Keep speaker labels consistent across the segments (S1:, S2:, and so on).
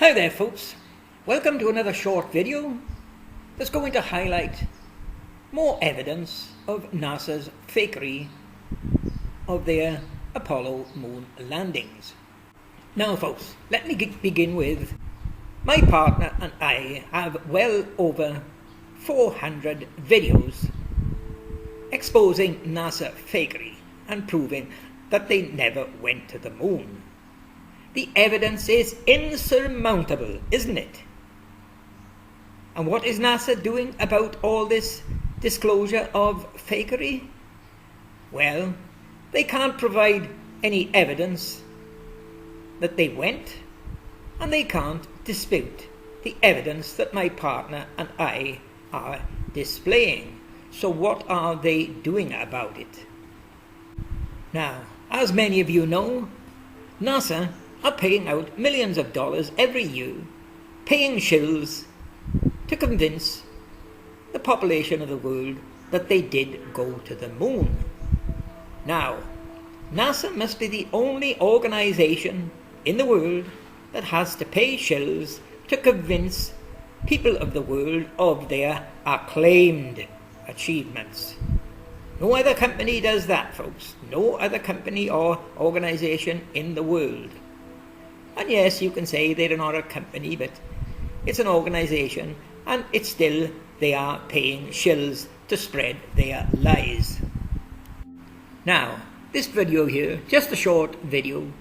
S1: Hi there folks, welcome to another short video that's going to highlight more evidence of NASA's fakery of their Apollo moon landings. Now folks, let me begin with my partner and I have well over 400 videos exposing NASA fakery and proving that they never went to the moon. The evidence is insurmountable, isn't it? And what is NASA doing about all this disclosure of fakery? Well, they can't provide any evidence that they went, and they can't dispute the evidence that my partner and I are displaying. So what are they doing about it? Now, as many of you know, NASA are paying out millions of dollars every year, paying shills to convince the population of the world that they did go to the moon. Now, NASA must be the only organization in the world that has to pay shills to convince people of the world of their acclaimed achievements. No other company does that, folks. No other company or organization in the world. And yes, you can say they're not a company, but it's an organization, and it's still they are paying shills to spread their lies. Now, this video here, just a short video,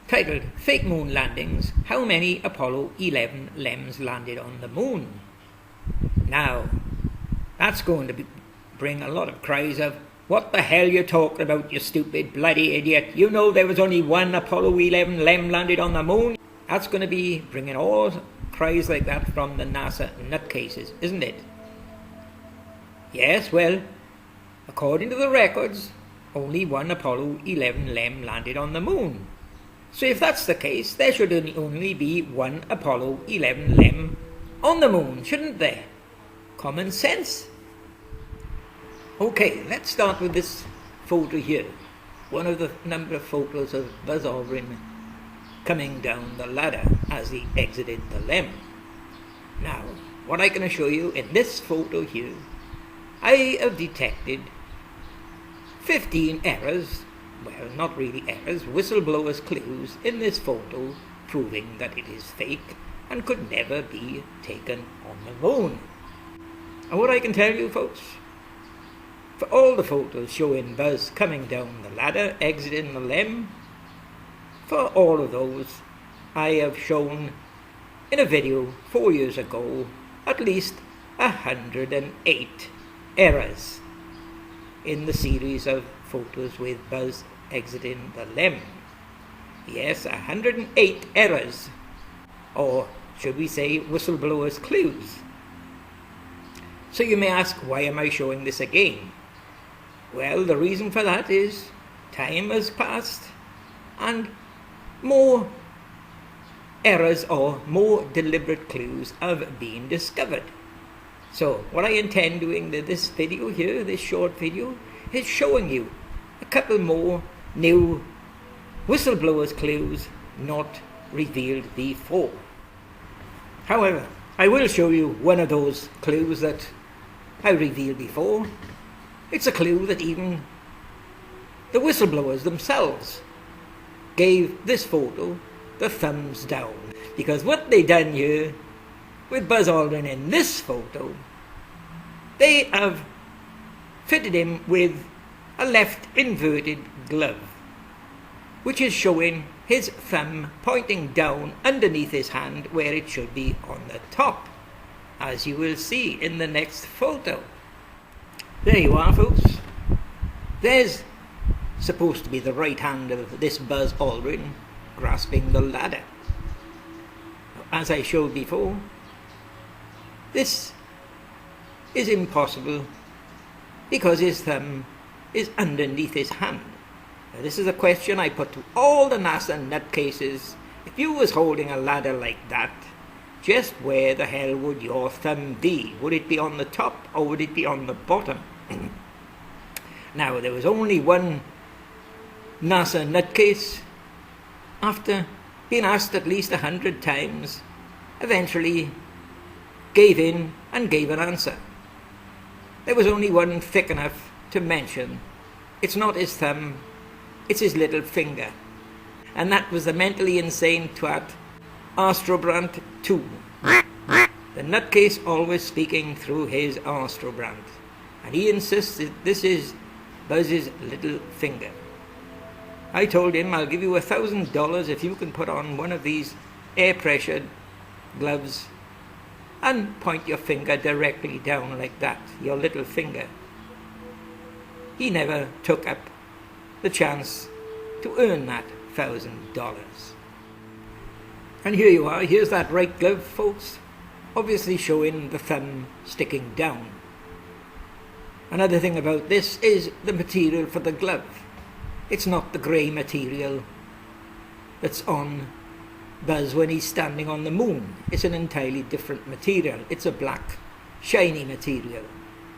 S1: titled Fake Moon Landings, How Many Apollo 11 LEM'S Landed on the Moon? Now, that's going to bring a lot of cries of, "What the hell you talking about, you stupid bloody idiot? You know there was only one Apollo 11 LEM landed on the moon." That's going to be bringing all cries like that from the NASA nutcases, isn't it? Yes, well, according to the records, only one Apollo 11 LEM landed on the moon. So if that's the case, there should only be one Apollo 11 LEM on the moon, shouldn't there? Common sense. Okay, let's start with this photo here. One of the number of photos of Buzz Aldrin coming down the ladder as he exited the LEM. Now, what I'm going to show you in this photo here, I have detected 15 errors, well, not really errors, whistleblowers' clues in this photo proving that it is fake and could never be taken on the moon. And what I can tell you, folks, for all the photos showing Buzz coming down the ladder, exiting the LEM, for all of those, I have shown in a video 4 years ago at least 108 errors in the series of photos with Buzz exiting the LEM. Yes, 108 errors, or should we say whistleblowers' clues. So you may ask, why am I showing this again? Well, the reason for that is time has passed and more errors or more deliberate clues have been discovered. So what I intend doing in this video here, this short video, is showing you a couple more new whistleblowers' clues not revealed before. However, I will show you one of those clues that I revealed before. It's a clue that even the whistleblowers themselves gave this photo the thumbs down. Because what they done here with Buzz Aldrin in this photo, they have fitted him with a left inverted glove, which is showing his thumb pointing down underneath his hand where it should be on the top, as you will see in the next photo. There you are, folks. There's supposed to be the right hand of this Buzz Aldrin grasping the ladder. As I showed before, this is impossible because his thumb is underneath his hand. Now, this is a question I put to all the NASA nutcases. If you was holding a ladder like that, just where the hell would your thumb be? Would it be on the top or would it be on the bottom? Now, there was only one NASA nutcase after been asked at least 100 times, eventually gave in and gave an answer. There was only one thick enough to mention. It's not his thumb, it's his little finger. And that was the mentally insane twat, Astrobrand 2. The nutcase always speaking through his Astrobrand. And he insists that this is Buzz's little finger. I told him, I'll give you $1,000 if you can put on one of these air-pressured gloves and point your finger directly down like that, your little finger. He never took up the chance to earn that $1,000. And here you are, here's that right glove, folks, obviously showing the thumb sticking down. Another thing about this is the material for the glove. It's not the grey material that's on Buzz when he's standing on the moon. It's an entirely different material. It's a black, shiny material.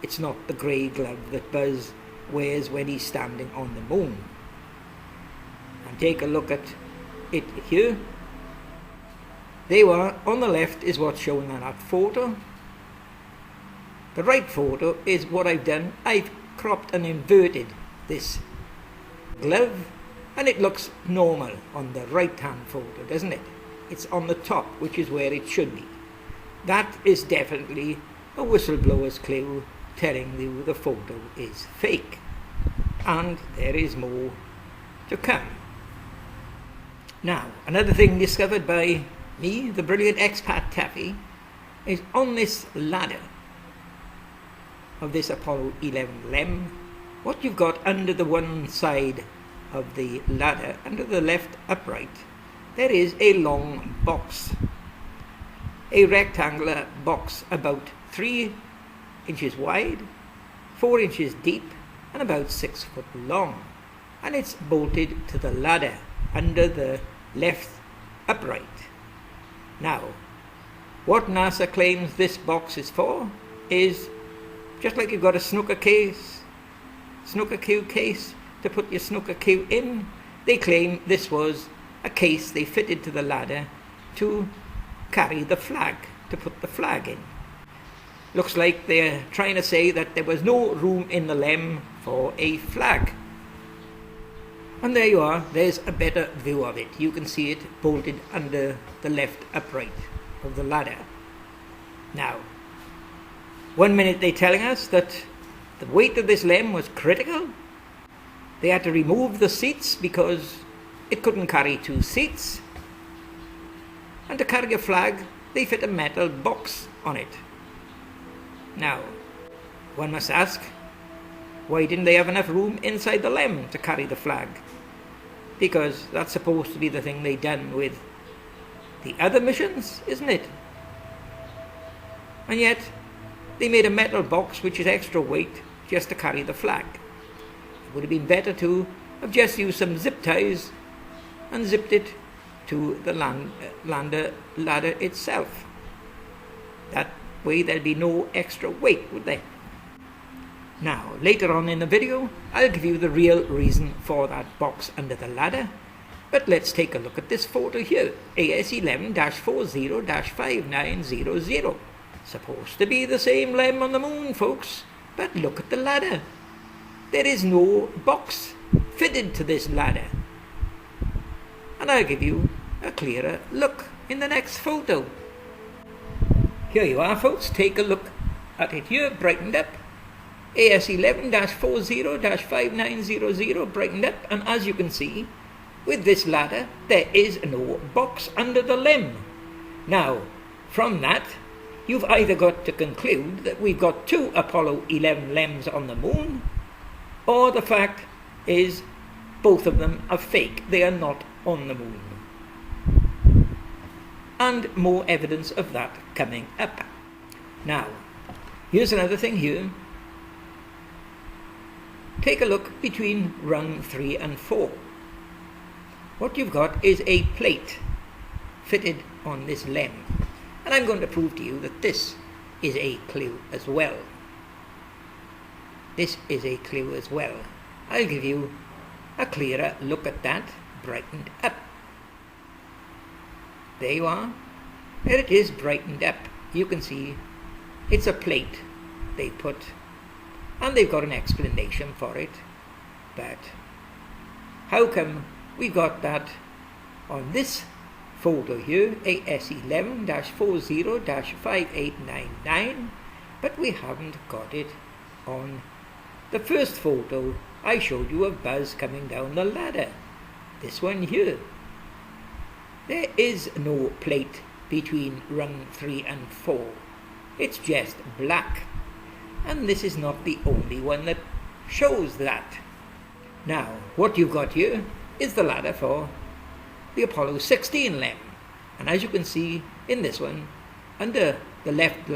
S1: It's not the grey glove that Buzz wears when he's standing on the moon. And take a look at it here. There you are, on the left is what's shown on that photo. The right photo is what I've done. I've cropped and inverted this glove, and it looks normal on the right hand photo, doesn't it? It's on the top, which is where it should be. That is definitely a whistleblower's clue telling you the photo is fake. And there is more to come. Now, another thing discovered by me, the brilliant expat Taffy, is on this ladder of this Apollo 11 LEM, what you've got under the one side of the ladder, under the left upright, there is a long box, a rectangular box about 3 inches wide, 4 inches deep, and about 6 foot long, and it's bolted to the ladder under the left upright. Now, what NASA claims this box is for is just like you've got a snooker cue case to put your snooker cue in. They claim this was a case they fitted to the ladder to carry the flag, to put the flag in. Looks like they're trying to say that there was no room in the LEM for a flag. And there you are, there's a better view of it. You can see it bolted under the left upright of the ladder. Now, one minute they're telling us that the weight of this LEM was critical. They had to remove the seats because it couldn't carry 2 seats. And to carry a flag, they fit a metal box on it. Now, one must ask, why didn't they have enough room inside the LEM to carry the flag? Because that's supposed to be the thing they done with the other missions, isn't it? And yet, they made a metal box which is extra weight just to carry the flag. It would have been better to have just used some zip ties and zipped it to the ladder itself. That way there'd be no extra weight, would there? Now, later on in the video, I'll give you the real reason for that box under the ladder. But let's take a look at this photo here, AS11-40-5900. Supposed to be the same LEM on the moon, folks, but look at the ladder. There is no box fitted to this ladder. And I'll give you a clearer look in the next photo. Here you are, folks, take a look at it here, brightened up. AS11-40-5900 brightened up, and as you can see, with this ladder, there is no box under the LEM. Now, from that, you've either got to conclude that we've got 2 Apollo 11 LEMs on the moon, or the fact is both of them are fake. They are not on the moon. And more evidence of that coming up. Now, here's another thing here. Take a look between rung 3 and 4. What you've got is a plate fitted on this LEM. And I'm going to prove to you that this is a clue as well. This is a clue as well. I'll give you a clearer look at that, brightened up. There you are. There it is, brightened up. You can see it's a plate they put, and they've got an explanation for it. But how come we got that on this photo here, AS11-40-5899, but we haven't got it on the first photo I showed you of Buzz coming down the ladder? This one here. There is no plate between rung 3 and 4. It's just black. And this is not the only one that shows that. Now, what you've got here is the ladder for the Apollo 16 LEM. And as you can see in this one, under the left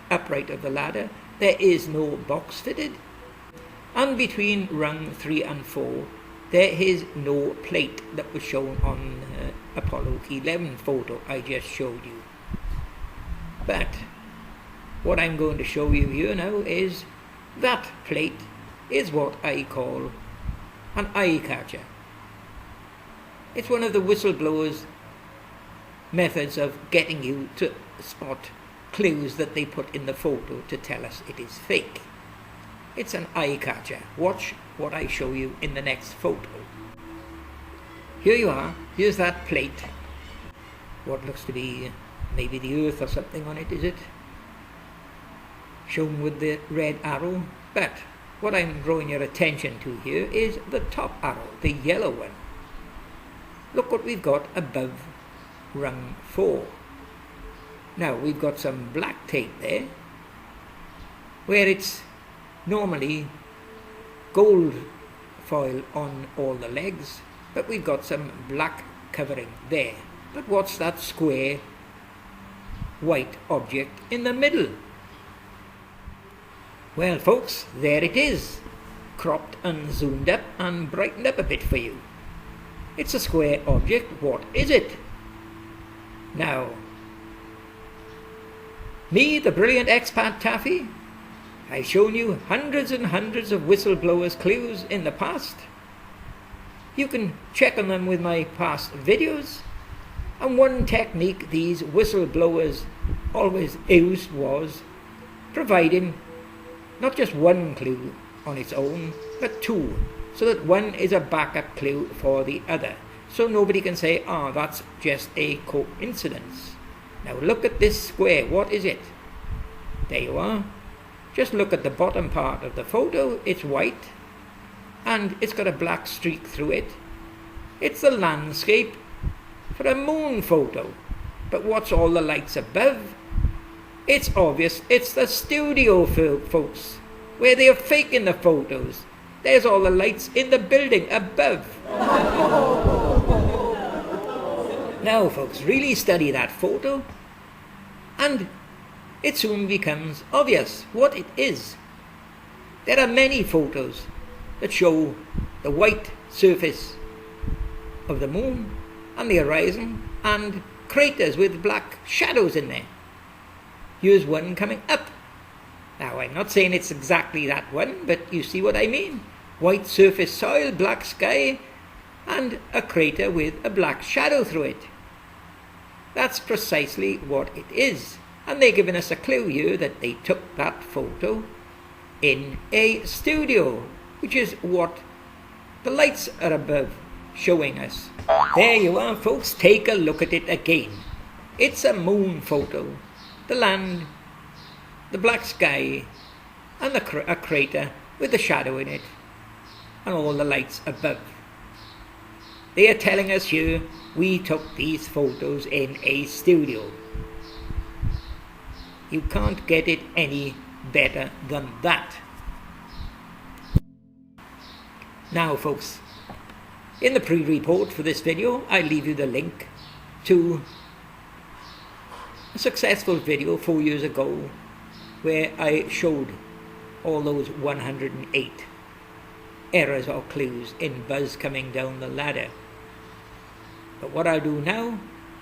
S1: upright of the ladder, there is no box fitted. And between rung 3 and 4, there is no plate that was shown on Apollo 11 photo I just showed you. But what I'm going to show you here now is that plate is what I call an eye catcher. It's one of the whistleblowers' methods of getting you to spot clues that they put in the photo to tell us it is fake. It's an eye catcher. Watch what I show you in the next photo. Here you are. Here's that plate. What looks to be maybe the Earth or something on it, is it? Shown with the red arrow. But what I'm drawing your attention to here is the top arrow, the yellow one. Look what we've got above rung 4. Now we've got some black tape there, where it's normally gold foil on all the legs, but we've got some black covering there. But what's that square white object in the middle? Well folks, there it is, cropped and zoomed up and brightened up a bit for you. It's a square object. What is it? Now, me, the brilliant expat Taffy, I've shown you hundreds and hundreds of whistleblowers' clues in the past. You can check on them with my past videos. And one technique these whistleblowers always used was providing not just one clue on its own, but two, so that one is a backup clue for the other. So nobody can say, oh, that's just a coincidence. Now look at this square. What is it? There you are. Just look at the bottom part of the photo. It's white and it's got a black streak through it. It's the landscape for a moon photo. But what's all the lights above? It's obvious. It's the studio, folks, where they are faking the photos. There's all the lights in the building above. Now folks, really study that photo and it soon becomes obvious what it is. There are many photos that show the white surface of the moon and the horizon and craters with black shadows in there. Here's one coming up. Now I'm not saying it's exactly that one, but you see what I mean. White surface soil, black sky, and a crater with a black shadow through it. That's precisely what it is. And they're giving us a clue here that they took that photo in a studio, which is what the lights are above showing us. There you are folks, take a look at it again. It's a moon photo. The land, the black sky, and a crater with a shadow in it, and all the lights above. They are telling us here we took these photos in a studio. You can't get it any better than that. Now folks, in the pre-report for this video, I leave you the link to a successful video 4 years ago where I showed all those 108 errors or clues in Buzz coming down the ladder. But what I'll do now,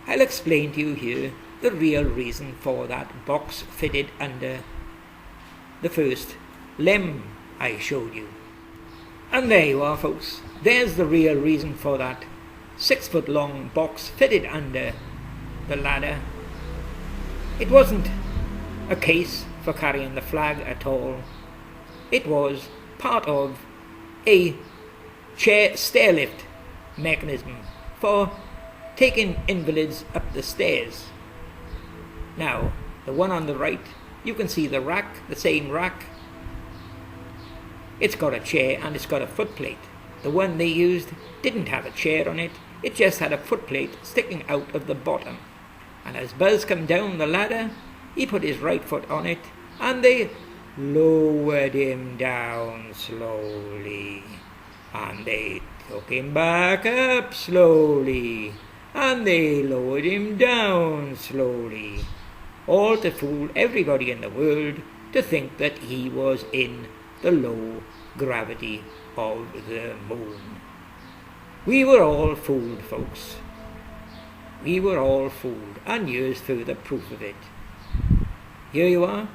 S1: I'll explain to you here the real reason for that box fitted under the first LEM I showed you. And there you are folks, there's the real reason for that 6-foot long box fitted under the ladder. It wasn't a case for carrying the flag at all. It was part of a stair lift mechanism for taking invalids up the stairs. Now, the one on the right, you can see the rack, the same rack. It's got a chair and it's got a footplate. The one they used didn't have a chair on it, it just had a footplate sticking out of the bottom. And as Buzz came down the ladder, he put his right foot on it and they lowered him down slowly. And they took him back up slowly. And they lowered him down slowly. All to fool everybody in the world to think that he was in the low gravity of the moon. We were all fooled, folks. We were all fooled, and years further proof of it. Here you are.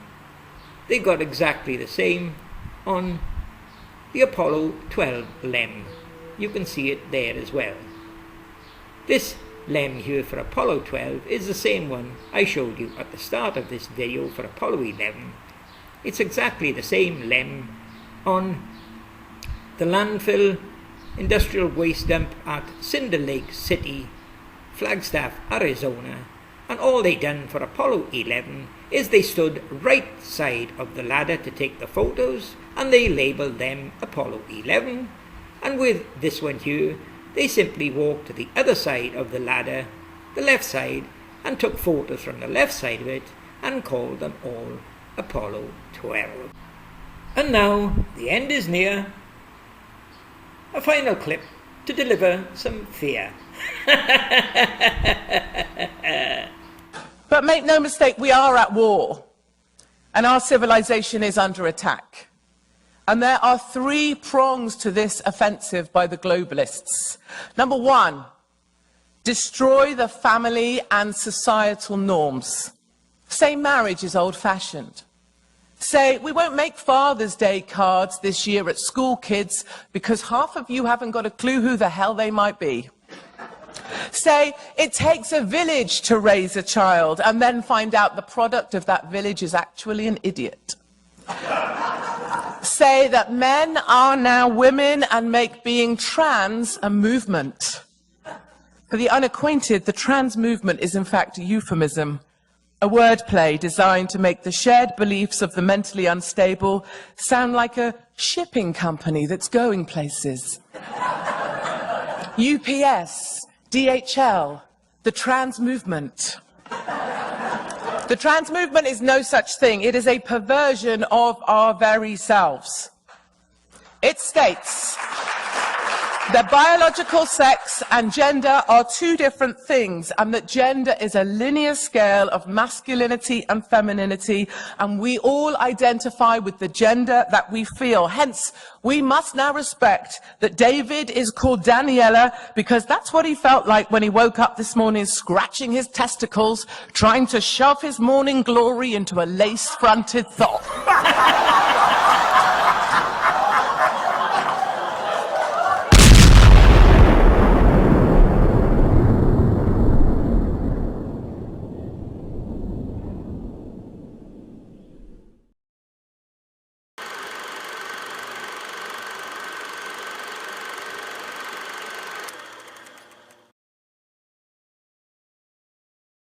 S1: They got exactly the same on the Apollo 12 LEM. You can see it there as well. This LEM here for Apollo 12 is the same one I showed you at the start of this video for Apollo 11. It's exactly the same LEM on the landfill industrial waste dump at Cinder Lake City, Flagstaff, Arizona, and all they done for Apollo 11 is they stood right side of the ladder to take the photos and they labelled them Apollo 11, and with this one here they simply walked to the other side of the ladder, the left side, and took photos from the left side of it and called them all Apollo 12. And now the end is near. A final clip to deliver some fear.
S2: But make no mistake, we are at war, and our civilization is under attack. And there are 3 prongs to this offensive by the globalists. Number 1, destroy the family and societal norms. Say marriage is old-fashioned. Say, we won't make Father's Day cards this year at school, kids, because half of you haven't got a clue who the hell they might be. Say, it takes a village to raise a child, and then find out the product of that village is actually an idiot. Say that men are now women and make being trans a movement. For the unacquainted, the trans movement is in fact a euphemism, a wordplay designed to make the shared beliefs of the mentally unstable sound like a shipping company that's going places. UPS, DHL, the trans movement. The trans movement is no such thing. It is a perversion of our very selves. It states that biological sex and gender are 2 different things, and that gender is a linear scale of masculinity and femininity, and we all identify with the gender that we feel. Hence, we must now respect that David is called Daniela because that's what he felt like when he woke up this morning, scratching his testicles, trying to shove his morning glory into a lace-fronted thought.